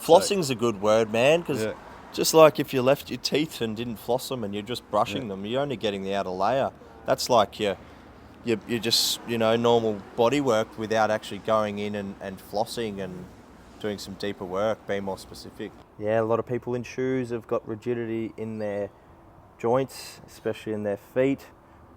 Flossing's a good word, man, because just like if you left your teeth and didn't floss them and you're just brushing them, you're only getting the outer layer. That's like you're just, normal body work without actually going in and flossing and doing some deeper work, being more specific. Yeah, a lot of people in shoes have got rigidity in their joints, especially in their feet,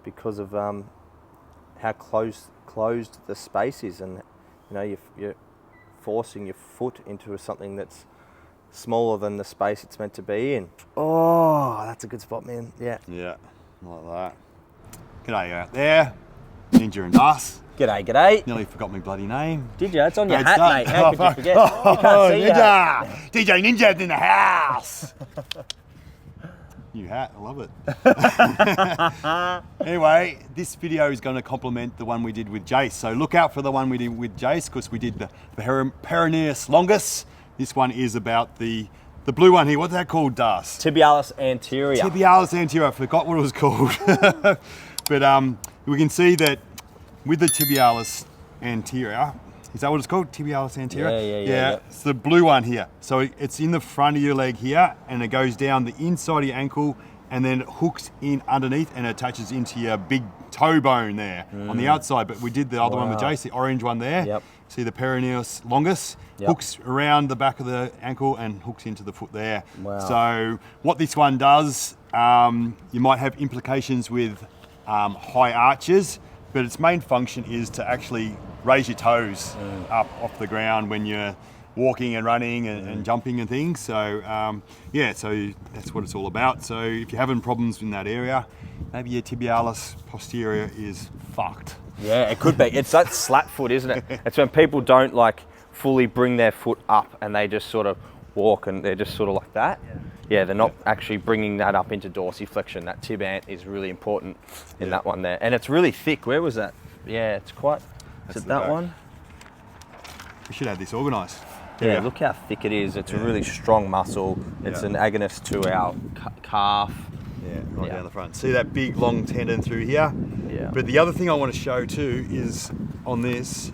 because of how closed the space is, and you're forcing your foot into something that's smaller than the space it's meant to be in. Oh, that's a good spot, man. Yeah. Yeah, like that. G'day out there, Ninja and us. G'day. Nearly forgot my bloody name. Did you? It's on your Great hat, start. mate. How could you forget? You can't see your hat. DJ Ninja's in the house. New hat, I love it. Anyway, this video is going to complement the one we did with Jace. So look out for the one we did with Jace, because we did the peroneus longus. This one is about the blue one here. What's that called, Das? Tibialis anterior. Tibialis anterior. I forgot what it was called. But we can see that with the tibialis anterior, is that what it's called? Tibialis anterior? Yeah. It's the blue one here. So it's in the front of your leg here, and it goes down the inside of your ankle, and then it hooks in underneath and attaches into your big toe bone there on the outside. But we did the other one with Jace, the orange one there. Yep. See the peroneus longus, hooks around the back of the ankle and hooks into the foot there. Wow. So what this one does, you might have implications with high arches, but its main function is to actually raise your toes up off the ground when you're walking and running and jumping and things. So so that's what it's all about. So if you're having problems in that area, maybe your tibialis posterior is fucked. Yeah, it could be. It's that slat foot, isn't it? It's when people don't fully bring their foot up and they just sort of walk and they're just sort of like that. Yeah, they're not actually bringing that up into dorsiflexion. That tib ant is really important in that one there. And it's really thick. Where was that? Yeah, it's quite... Is it that one? We should have this organised. Yeah, look how thick it is. It's a really strong muscle. It's an agonist to our calf. Yeah, right down the front. See that big long tendon through here? Yeah. But the other thing I want to show too is on this,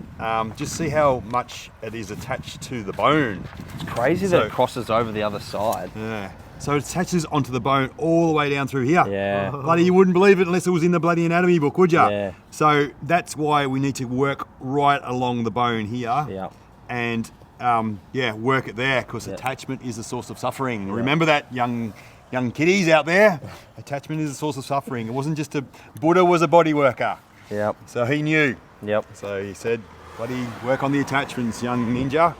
just see how much it is attached to the bone. It's crazy that it crosses over the other side. Yeah. So it attaches onto the bone all the way down through here. Yeah. Bloody, you wouldn't believe it unless it was in the bloody anatomy book, would you? Yeah. So that's why we need to work right along the bone here. Yeah. And work it there, because attachment is a source of suffering. Remember that, young kiddies out there? Attachment is a source of suffering. It wasn't just Buddha was a body worker. Yep. So he knew. Yep. So he said, bloody work on the attachments, young ninja.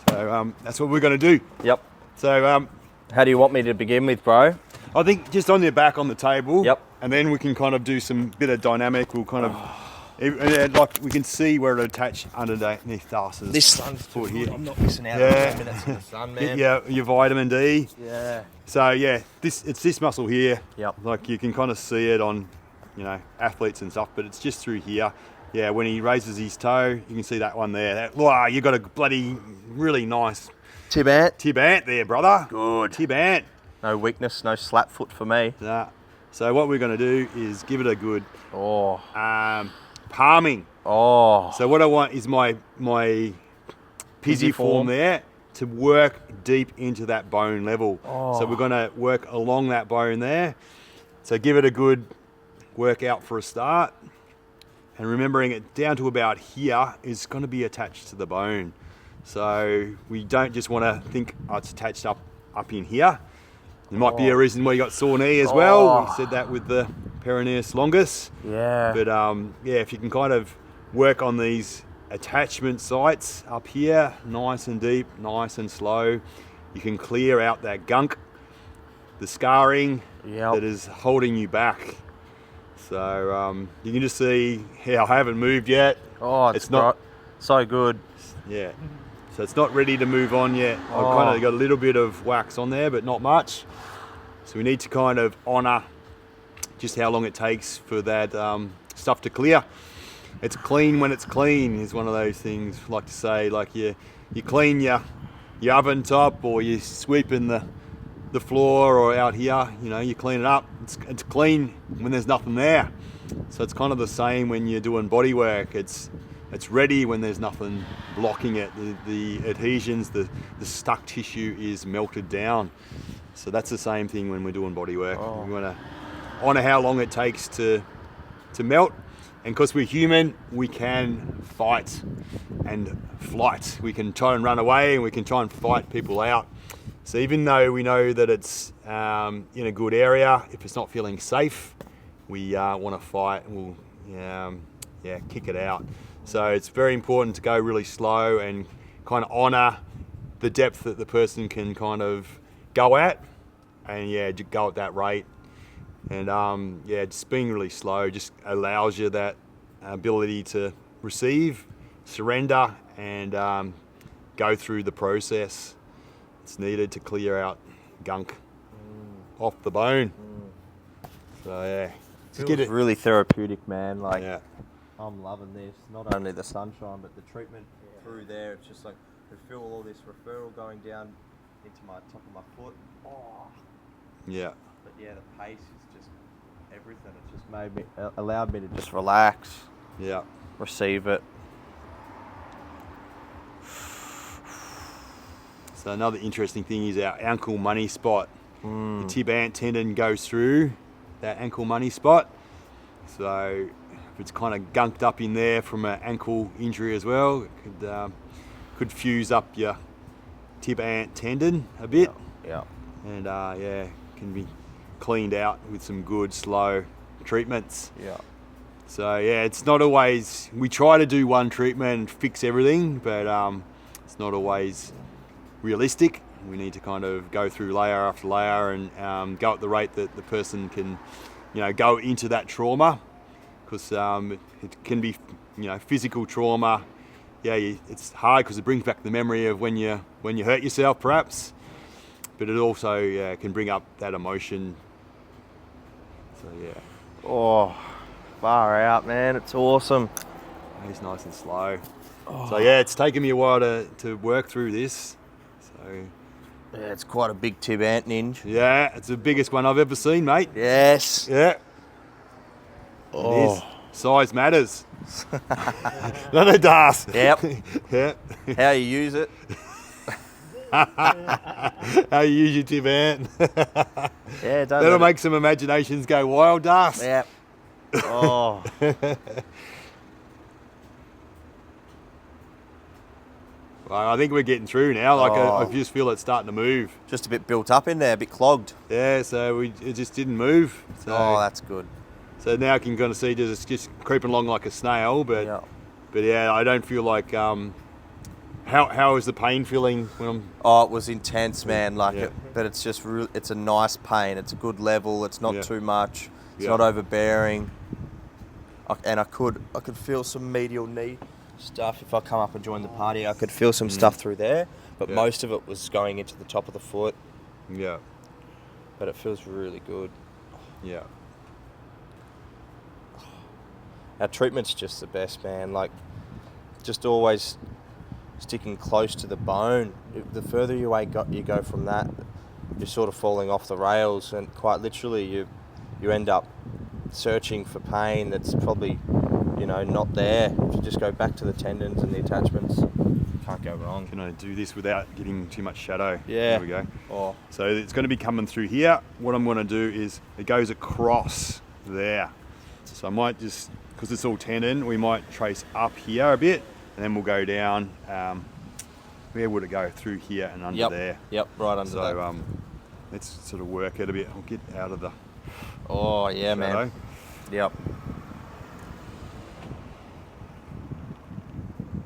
So that's what we're going to do. Yep. So how do you want me to begin with, bro? I think just on your back on the table. Yep. And then we can kind of do some bit of dynamic. We'll kind of, like we can see where it attached underneath us. This sun's foot here. I'm not missing out on 10 minutes in the sun, man. Get your vitamin D. Yeah. So it's this muscle here. Yep. Like you can kind of see it on, athletes and stuff, but it's just through here. Yeah, when he raises his toe, you can see that one there. Wow, you got a bloody really nice Tib ant there, brother. Good. Tib ant. No weakness, no slap foot for me. Nah. So what we're going to do is give it a good palming. Oh. So what I want is my pisiform there to work deep into that bone level. Oh. So we're going to work along that bone there. So give it a good workout for a start. And remembering it down to about here is going to be attached to the bone. So we don't just want to think it's attached up in here. There might be a reason why you got sore knee as well. We said that with the peroneus longus. Yeah. But if you can kind of work on these attachment sites up here, nice and deep, nice and slow, you can clear out that gunk, the scarring that is holding you back. So you can just see how I haven't moved yet. Oh, it's not so good. Yeah. So it's not ready to move on yet. I've kind of got a little bit of wax on there, but not much. So we need to kind of honour just how long it takes for that stuff to clear. It's clean when it's clean is one of those things I like to say. Like you clean your oven top, or you sweeping the floor, or out here, you clean it up. It's clean when there's nothing there. So it's kind of the same when you're doing body work. It's it's ready when there's nothing blocking it. The adhesions, the stuck tissue is melted down. So that's the same thing when we're doing body work. We want to honour how long it takes to melt. And because we're human, we can fight and flight. We can try and run away, and we can try and fight people out. So even though we know that it's in a good area, if it's not feeling safe, we want to fight and we'll kick it out. So it's very important to go really slow and kind of honour the depth that the person can kind of go at, and go at that rate. And just being really slow just allows you that ability to receive, surrender, and go through the process. It's needed to clear out gunk off the bone. So yeah, It feels really therapeutic, man. Like, I'm loving this. Not only the sunshine, but the treatment through there. It's just like I feel all this referral going down into my top of my foot. Yeah. But yeah, the pace is just everything. It just allowed me to just relax. Yeah. Receive it. So another interesting thing is our ankle money spot. The tib ant tendon goes through that ankle money spot. So if it's kind of gunked up in there from an ankle injury as well, it could fuse up your tib ant tendon a bit. Yeah. And can be cleaned out with some good slow treatments. Yeah. So it's not always, we try to do one treatment and fix everything, but it's not always realistic. We need to kind of go through layer after layer and go at the rate that the person can, go into that trauma, because it can be, physical trauma. It's hard because it brings back the memory of when you hurt yourself, perhaps, but it also can bring up that emotion. So Far out, man. It's awesome. He's nice and slow. So it's taken me a while to work through this. So yeah, it's quite a big tib ant ninja. Yeah, it's the biggest one I've ever seen, mate. Yes. Yeah. It is. Size matters. No, Das. Yep. Yeah. How you use it. How you use your tib ant. Yeah, don't That'll make some imaginations go wild, Das. Yep. Oh. Well, I think we're getting through now. I just feel it's starting to move. Just a bit built up in there, a bit clogged. Yeah, so it just didn't move. So, that's good. So now I can kind of see it's just creeping along like a snail, but I don't feel like. How is the pain feeling when I'm? Oh, it was intense, man. But it's just it's a nice pain. It's a good level. It's not too much. It's not overbearing. And I could feel some medial knee stuff. If I come up and join the party, I could feel some stuff through there. But most of it was going into the top of the foot. Yeah. But it feels really good. Yeah. Our treatment's just the best, man. Like, just always sticking close to the bone. The further you go from that, you're sort of falling off the rails, and quite literally you end up searching for pain that's probably not there. If you just go back to the tendons and the attachments, can't go wrong. Can I do this without getting too much shadow? Yeah. There we go. So it's going to be coming through here. What I'm going to do is it goes across there. So I might just, because it's all tendon, we might trace up here a bit, and then we'll go down. Where would it go? Through here and under there. Yep, right under there. So let's sort of work it a bit. I'll get out of the shadow. Man. Yep.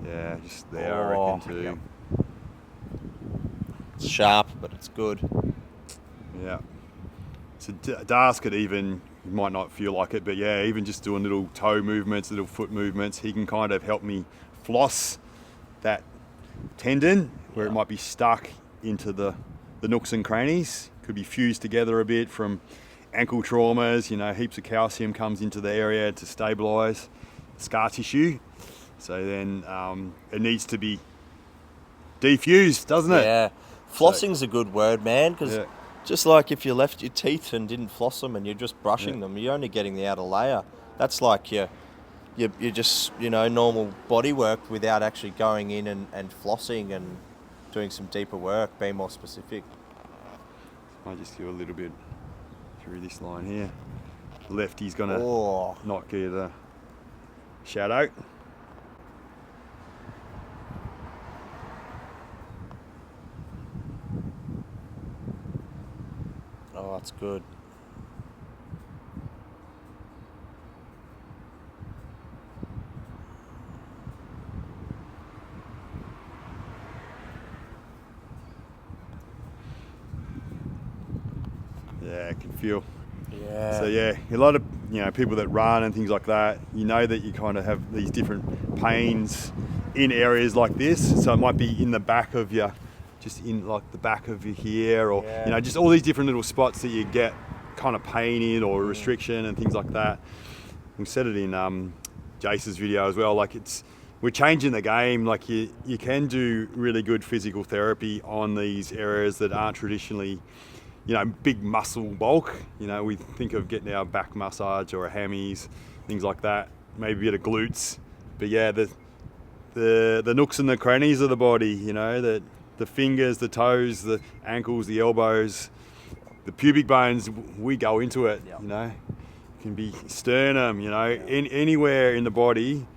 Yeah, just there, I reckon, too. Yep. It's sharp, but it's good. Yeah. So Das could even, you might not feel like it, but even just doing little toe movements, little foot movements, he can kind of help me floss that tendon where it might be stuck into the nooks and crannies. Could be fused together a bit from ankle traumas, heaps of calcium comes into the area to stabilise scar tissue. So then it needs to be defused, doesn't it? Yeah. Flossing's a good word, man, because just like if you left your teeth and didn't floss them and you're just brushing them, you're only getting the outer layer. That's like your you just, normal body work without actually going in and flossing and doing some deeper work, being more specific. I just do a little bit through this line here. Lefty's gonna not get a shadow. Oh, that's good. Yeah, I can feel. Yeah. So yeah, a lot of people that run and things like that, that you kind of have these different pains in areas like this. So it might be in the back of your, just in like the back of your here, or just all these different little spots that you get kind of pain in or restriction and things like that. We said it in Jace's video as well. Like we're changing the game. Like you can do really good physical therapy on these areas that aren't traditionally, big muscle bulk. We think of getting our back massage or a hammies, things like that. Maybe a bit of glutes. But yeah, the nooks and the crannies of the body. The fingers, the toes, the ankles, the elbows, the pubic bones. We go into it. It can be sternum. Anywhere in the body,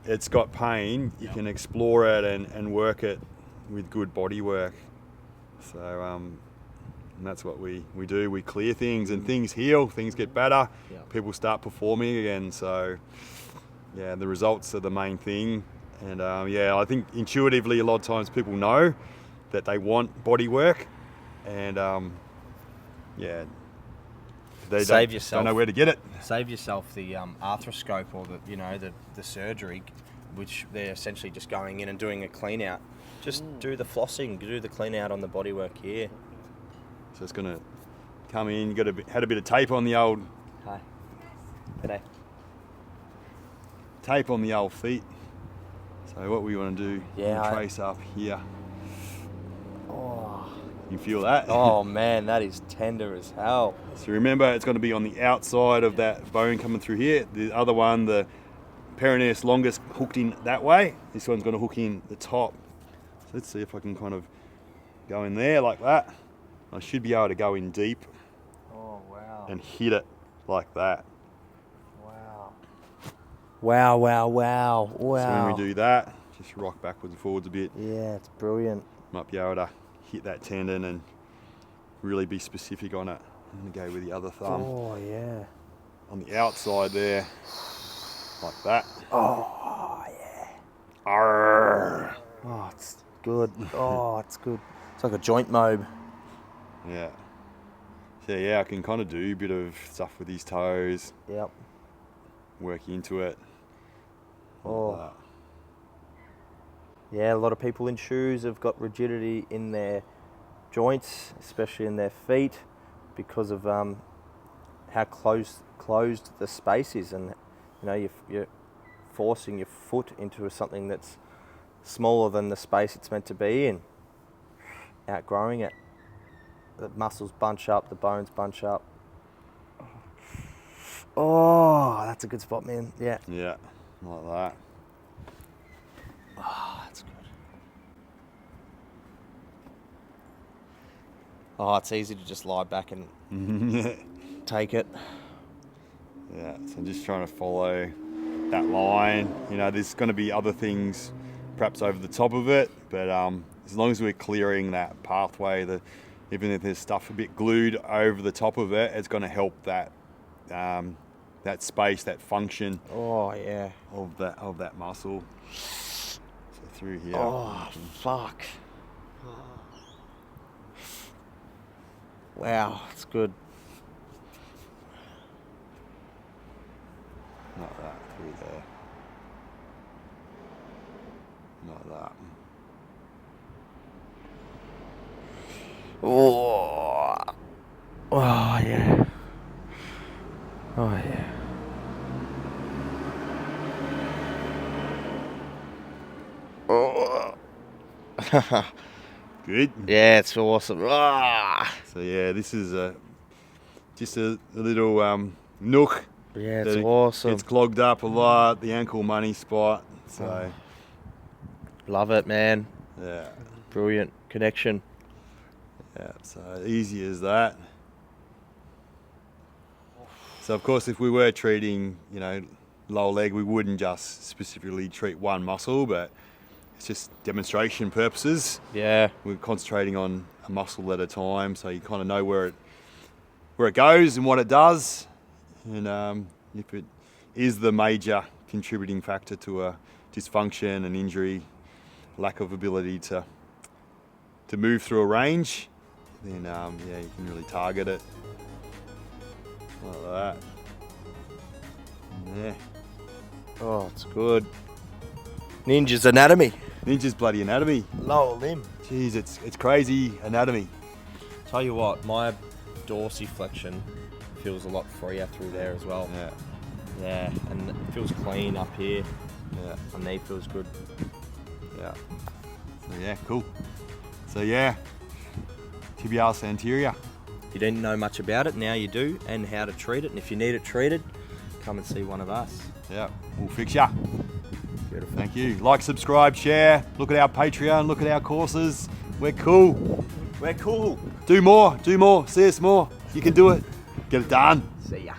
it's got pain. You can explore it and work it with good body work. So. And that's what we do. We clear things and things heal, things get better, people start performing again. So, yeah, the results are the main thing. And, I think intuitively a lot of times people know that they want body work. And, they don't know where to get it. Save yourself the arthroscope or the surgery, which they're essentially just going in and doing a clean out. Just do the flossing, do the clean out on the bodywork here. So it's going to come in. Had a bit of tape on the old. Hi. G'day. Tape on the old feet. So what we want to do, trace up here. Oh. You feel that? Oh man, that is tender as hell. So remember, it's going to be on the outside of that bone coming through here. The other one, the peroneus longus, hooked in that way. This one's going to hook in the top. So let's see if I can kind of go in there like that. I should be able to go in deep. Oh, wow. And hit it like that. Wow. Wow, wow, wow, wow. So when we do that, just rock backwards and forwards a bit. Yeah, it's brilliant. Might be able to hit that tendon and really be specific on it. I'm going to go with the other thumb. Oh, yeah. On the outside there, like that. Oh, yeah. Arrgh. Oh, it's good. Oh, it's good. It's like a joint mob. Yeah. So yeah, I can kind of do a bit of stuff with his toes. Yep. Work into it. Oh. Yeah, a lot of people in shoes have got rigidity in their joints, especially in their feet, because of how closed the space is, and you're forcing your foot into something that's smaller than the space it's meant to be in, outgrowing it. The muscles bunch up, the bones bunch up. Oh, that's a good spot, man. Yeah. Yeah, like that. Oh, that's good. Oh, it's easy to just lie back and take it. Yeah, so I'm just trying to follow that line. There's going to be other things perhaps over the top of it, but as long as we're clearing that pathway, even if there's stuff a bit glued over the top of it, it's going to help that that space, that function. Oh yeah. Of that muscle. So through here. Oh fuck. Wow, it's good. Like that through there. Like that. Oh. Oh yeah. Oh yeah. Oh. Good. Yeah, it's awesome. Ah. So yeah, this is just a little nook Yeah, that it's it awesome. gets clogged up a lot, the ankle money spot. So, Love it, man. yeah. Brilliant connection. Yeah, so easy as that. So of course, if we were treating, lower leg, we wouldn't just specifically treat one muscle, but it's just demonstration purposes. Yeah. We're concentrating on a muscle at a time, so you kind of know where it goes and what it does, and if it is the major contributing factor to a dysfunction, an injury, lack of ability to move through a range, then you can really target it like that. Yeah. Oh, it's good. Ninja's anatomy. Ninja's bloody anatomy. Lower limb. Jeez, it's crazy anatomy. Tell you what, my dorsiflexion feels a lot freer through there as well. Yeah. Yeah, and it feels clean up here. Yeah. My knee feels good. Yeah. So yeah, cool. So yeah, tibialis anterior. You didn't know much about it, now you do, and how to treat it. And if you need it treated, come and see one of us. Yeah, we'll fix ya. Beautiful. Thank you. Like, subscribe, share. Look at our Patreon. Look at our courses. We're cool. We're cool. Do more. See us more. You can do it. Get it done. See ya.